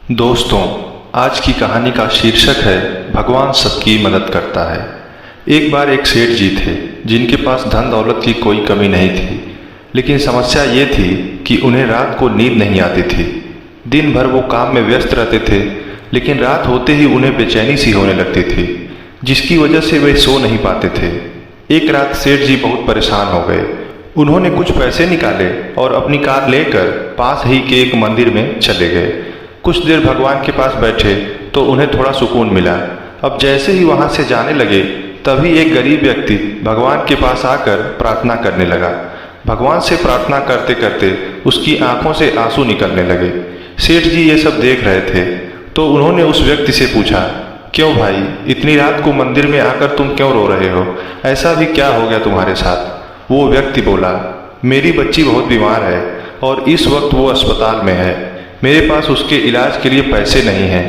दोस्तों, आज की कहानी का शीर्षक है भगवान सबकी मदद करता है। एक बार एक सेठ जी थे जिनके पास धन दौलत की कोई कमी नहीं थी, लेकिन समस्या ये थी कि उन्हें रात को नींद नहीं आती थी। दिन भर वो काम में व्यस्त रहते थे, लेकिन रात होते ही उन्हें बेचैनी सी होने लगती थी, जिसकी वजह से वे सो नहीं पाते थे। एक रात सेठ जी बहुत परेशान हो गए। उन्होंने कुछ पैसे निकाले और अपनी कार लेकर पास ही के एक मंदिर में चले गए। कुछ देर भगवान के पास बैठे तो उन्हें थोड़ा सुकून मिला। अब जैसे ही वहां से जाने लगे, तभी एक गरीब व्यक्ति भगवान के पास आकर प्रार्थना करने लगा। भगवान से प्रार्थना करते करते उसकी आंखों से आंसू निकलने लगे। सेठ जी ये सब देख रहे थे तो उन्होंने उस व्यक्ति से पूछा, क्यों भाई, इतनी रात को मंदिर में आकर तुम क्यों रो रहे हो? ऐसा भी क्या हो गया तुम्हारे साथ? वो व्यक्ति बोला, मेरी बच्ची बहुत बीमार है और इस वक्त वो अस्पताल में है। मेरे पास उसके इलाज के लिए पैसे नहीं हैं।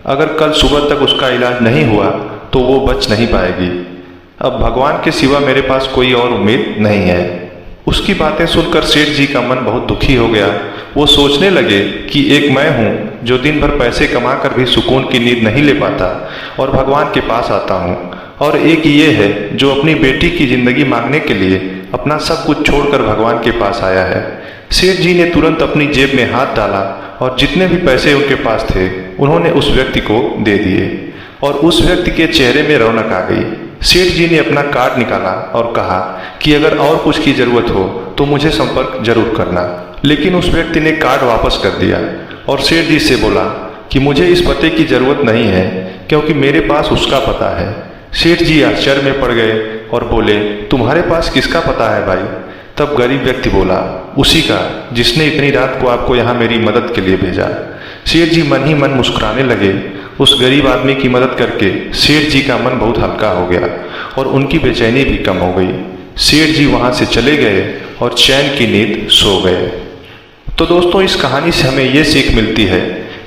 अगर कल सुबह तक उसका इलाज नहीं हुआ तो वो बच नहीं पाएगी। अब भगवान के सिवा मेरे पास कोई और उम्मीद नहीं है। उसकी बातें सुनकर सेठ जी का मन बहुत दुखी हो गया। वो सोचने लगे कि एक मैं हूँ जो दिन भर पैसे कमाकर भी सुकून की नींद नहीं ले पाता और भगवान के पास आता हूँ, और एक ये है जो अपनी बेटी की जिंदगी मांगने के लिए अपना सब कुछ छोड़कर भगवान के पास आया है। सेठ जी ने तुरंत अपनी जेब में हाथ डाला और जितने भी पैसे उनके पास थे उन्होंने उस व्यक्ति को दे दिए, और उस व्यक्ति के चेहरे में रौनक आ गई। सेठ जी ने अपना कार्ड निकाला और कहा कि अगर और कुछ की जरूरत हो तो मुझे संपर्क जरूर करना। लेकिन उस व्यक्ति ने कार्ड वापस कर दिया और सेठ जी से बोला कि मुझे इस पते की जरूरत नहीं है, क्योंकि मेरे पास उसका पता है। सेठ जी आश्चर्य में पड़ गए और बोले, तुम्हारे पास किसका पता है भाई? तब गरीब व्यक्ति बोला, उसी का जिसने इतनी रात को आपको यहाँ मेरी मदद के लिए भेजा। सेठ जी मन ही मन मुस्कुराने लगे। उस गरीब आदमी की मदद करके सेठ जी का मन बहुत हल्का हो गया और उनकी बेचैनी भी कम हो गई। सेठ जी वहाँ से चले गए और चैन की नींद सो गए। तो दोस्तों, इस कहानी से हमें ये सीख मिलती है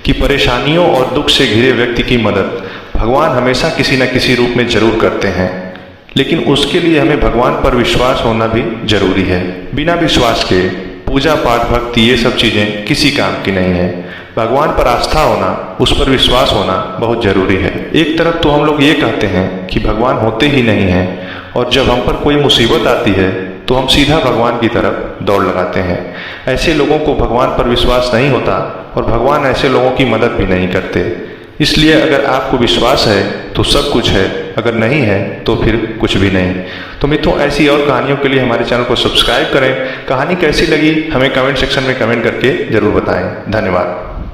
कि परेशानियों और दुख से घिरे व्यक्ति की मदद भगवान हमेशा किसी न किसी रूप में जरूर करते हैं, लेकिन उसके लिए हमें भगवान पर विश्वास होना भी जरूरी है। बिना विश्वास के पूजा पाठ भक्ति ये सब चीज़ें किसी काम की नहीं है। भगवान पर आस्था होना, उस पर विश्वास होना बहुत जरूरी है। एक तरफ तो हम लोग ये कहते हैं कि भगवान होते ही नहीं हैं, और जब हम पर कोई मुसीबत आती है तो हम सीधा भगवान की तरफ दौड़ लगाते हैं। ऐसे लोगों को भगवान पर विश्वास नहीं होता और भगवान ऐसे लोगों की मदद भी नहीं करते। इसलिए अगर आपको विश्वास है तो सब कुछ है, अगर नहीं है तो फिर कुछ भी नहीं। तो मित्रों, ऐसी और कहानियों के लिए हमारे चैनल को सब्सक्राइब करें। कहानी कैसी लगी हमें कमेंट सेक्शन में कमेंट करके जरूर बताएं। धन्यवाद।